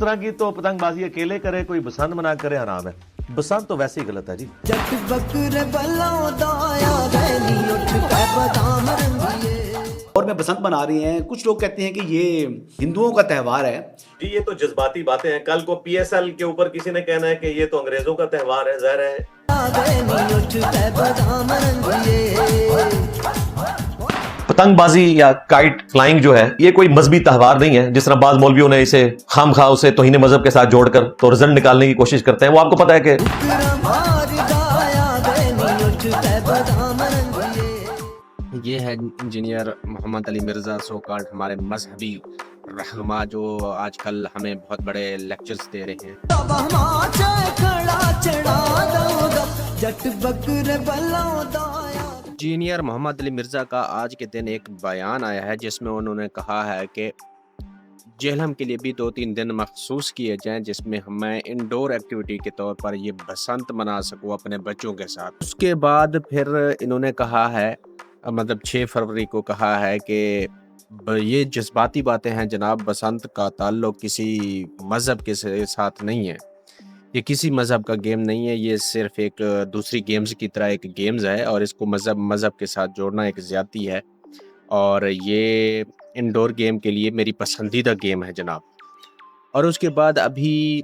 طرح کی تو پتنگ بازی اکیلے کرے کوئی بسنت منا کرے حرام ہے. بسنت تو ویسے ہی غلط ہے جی. اور میں بسنت منا رہی ہیں. کچھ لوگ کہتے ہیں کہ یہ ہندوؤں کا تہوار ہے. جی یہ تو جذباتی باتیں ہیں. کل کو پی ایس ایل کے اوپر کسی نے کہنا ہے کہ یہ تو انگریزوں کا تہوار ہے. ظاہر ہے پتنگ بازی یا کائٹ فلائنگ جو ہے یہ کوئی مذہبی تہوار نہیں ہے، جس طرح بعض مولویوں نے اسے خام خواہ اسے توہین مذہب کے ساتھ جوڑ کر تو رزلٹ نکالنے کی کوشش کرتے ہیں. وہ آپ کو پتہ ہے کہ یہ ہے انجینئر محمد علی مرزا سو کالڈ ہمارے مذہبی رہنما جو آج کل ہمیں بہت بڑے لیکچرز دے رہے ہیں. انجینئر محمد علی مرزا کا آج کے دن ایک بیان آیا ہے جس میں انہوں نے کہا ہے کہ جہلم کے لیے بھی 2-3 دن مخصوص کیے جائیں جس میں میں انڈور ایکٹیویٹی کے طور پر یہ بسنت منا سکوں اپنے بچوں کے ساتھ. اس کے بعد پھر انہوں نے کہا ہے مطلب 6 فروری کو کہا ہے کہ یہ جذباتی باتیں ہیں جناب. بسنت کا تعلق کسی مذہب کے ساتھ نہیں ہے، یہ کسی مذہب کا گیم نہیں ہے، یہ صرف ایک دوسری گیمز کی طرح ایک گیمز ہے اور اس کو مذہب کے ساتھ جوڑنا ایک زیادتی ہے اور یہ انڈور گیم کے لیے میری پسندیدہ گیم ہے جناب. اور اس کے بعد ابھی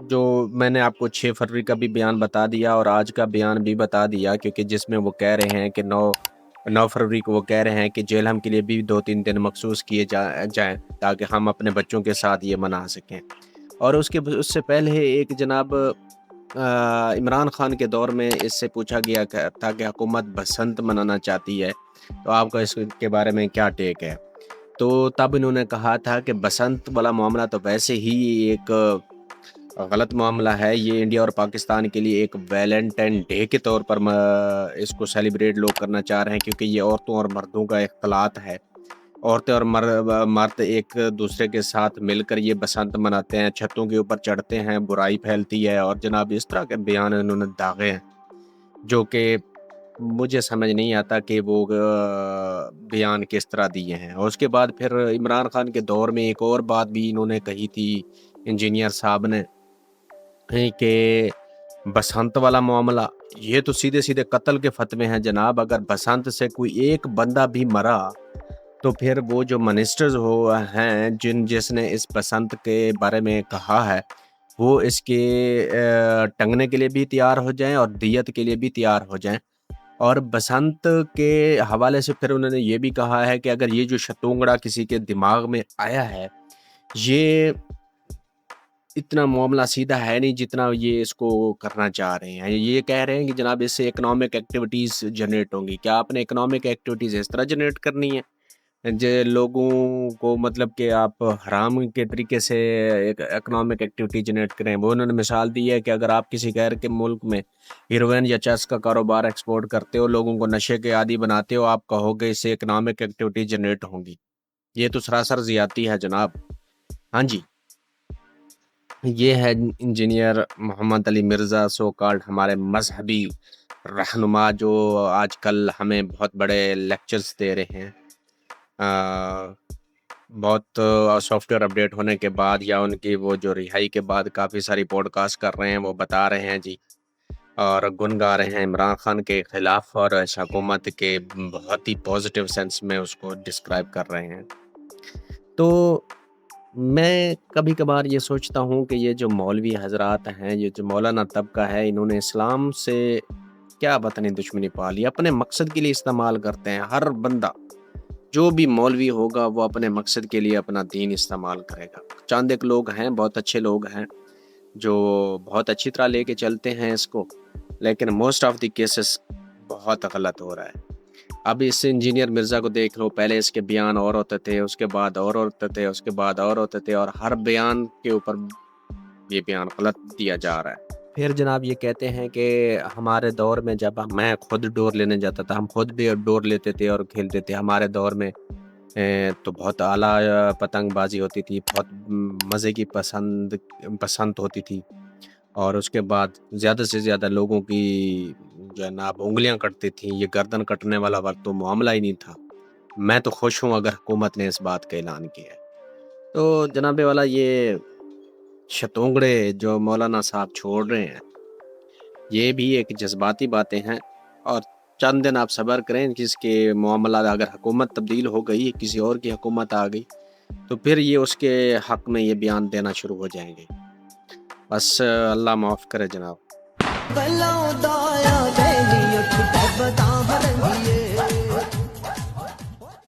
جو میں نے آپ کو 6 فروری کا بھی بیان بتا دیا اور آج کا بیان بھی بتا دیا، کیونکہ جس میں وہ کہہ رہے ہیں کہ 9 فروری کو وہ کہہ رہے ہیں کہ جہلم کے لیے بھی 2-3 دن مخصوص کیے جائیں تاکہ ہم اپنے بچوں کے ساتھ یہ منا سکیں. اور اس سے پہلے ایک جناب عمران خان کے دور میں اس سے پوچھا گیا تھا کہ حکومت بسنت منانا چاہتی ہے تو آپ کا اس کے بارے میں کیا ٹیک ہے. تو تب انہوں نے کہا تھا کہ بسنت والا معاملہ تو ویسے ہی ایک غلط معاملہ ہے، یہ انڈیا اور پاکستان کے لیے ایک ویلنٹائن ڈے کے طور پر اس کو سیلیبریٹ لوگ کرنا چاہ رہے ہیں کیونکہ یہ عورتوں اور مردوں کا اختلاط ہے. عورتیں اور مرد ایک دوسرے کے ساتھ مل کر یہ بسنت مناتے ہیں، چھتوں کے اوپر چڑھتے ہیں، برائی پھیلتی ہے اور جناب اس طرح کے بیان انہوں نے داغے ہیں جو کہ مجھے سمجھ نہیں آتا کہ وہ بیان کس طرح دیے ہیں. اور اس کے بعد پھر عمران خان کے دور میں ایک اور بات بھی انہوں نے کہی تھی انجینئر صاحب نے کہ بسنت والا معاملہ یہ تو سیدھے سیدھے قتل کے فتوے ہیں جناب. اگر بسنت سے کوئی ایک بندہ بھی مرا تو پھر وہ جو منسٹرز ہیں جس نے اس بسنت کے بارے میں کہا ہے وہ اس کے ٹنگنے کے لیے بھی تیار ہو جائیں اور دیت کے لیے بھی تیار ہو جائیں. اور بسنت کے حوالے سے پھر انہوں نے یہ بھی کہا ہے کہ اگر یہ جو شتونگڑا کسی کے دماغ میں آیا ہے یہ اتنا معاملہ سیدھا ہے نہیں جتنا یہ اس کو کرنا چاہ رہے ہیں. یہ کہہ رہے ہیں کہ جناب اس سے اکنامک ایکٹیویٹیز جنریٹ ہوں گی. کیا آپ نے اکنامک ایکٹیویٹیز اس طرح جنریٹ کرنی ہے لوگوں کو مطلب کہ آپ حرام کے طریقے سے ایک اکنامک ایکٹیویٹی جنریٹ کریں؟ وہ انہوں نے مثال دی ہے کہ اگر آپ کسی غیر کے ملک میں ہیروئن یا چرس کا کاروبار ایکسپورٹ کرتے ہو، لوگوں کو نشے کے عادی بناتے ہو، آپ کہو گے اس سے اکنامک ایکٹیویٹی جنریٹ ہوں گی. یہ تو سراسر زیادتی ہے جناب. ہاں جی، یہ ہے انجینئر محمد علی مرزا سو کالڈ ہمارے مذہبی رہنما جو آج کل ہمیں بہت بڑے لیکچرز دے رہے ہیں. بہت سافٹ ویئر اپڈیٹ ہونے کے بعد یا ان کی وہ جو رہائی کے بعد کافی ساری پوڈ کاسٹ کر رہے ہیں، وہ بتا رہے ہیں جی اور گن گا رہے ہیں عمران خان کے خلاف اور اس حکومت کے بہت ہی پازیٹیو سینس میں اس کو ڈسکرائب کر رہے ہیں. تو میں کبھی کبھار یہ سوچتا ہوں کہ یہ جو مولوی حضرات ہیں، یہ جو مولانا طبقہ ہے، انہوں نے اسلام سے کیا پتہ نہیں دشمنی پا لی، اپنے مقصد کے لیے استعمال کرتے ہیں. ہر بندہ جو بھی مولوی ہوگا وہ اپنے مقصد کے لیے اپنا دین استعمال کرے گا. چاند ایک لوگ ہیں، بہت اچھے لوگ ہیں جو بہت اچھی طرح لے کے چلتے ہیں اس کو، لیکن موسٹ آف دی کیسز بہت غلط ہو رہا ہے. اب اس انجینئر مرزا کو دیکھ لو، پہلے اس کے بیان اور ہوتے تھے، اس کے بعد اور ہوتے تھے، اس کے بعد اور ہوتے تھے، اور ہر بیان کے اوپر یہ بیان غلط دیا جا رہا ہے. پھر جناب یہ کہتے ہیں کہ ہمارے دور میں جب میں خود ڈور لینے جاتا تھا، ہم خود بھی ڈور لیتے تھے اور کھیلتے تھے. ہمارے دور میں تو بہت اعلیٰ پتنگ بازی ہوتی تھی، بہت مزے کی پسند ہوتی تھی، اور اس کے بعد زیادہ سے زیادہ لوگوں کی جو ہے نا اب انگلیاں کٹتی تھیں. یہ گردن کٹنے والا وقت تو معاملہ ہی نہیں تھا. میں تو خوش ہوں اگر حکومت نے اس بات کا اعلان کیا ہے. تو جناب والا یہ شتونگڑے جو مولانا صاحب چھوڑ رہے ہیں یہ بھی ایک جذباتی باتیں ہیں، اور چند دن آپ صبر کریں، جس کے معاملات اگر حکومت تبدیل ہو گئی، کسی اور کی حکومت آ گئی تو پھر یہ اس کے حق میں یہ بیان دینا شروع ہو جائیں گے. بس اللہ معاف کرے جناب.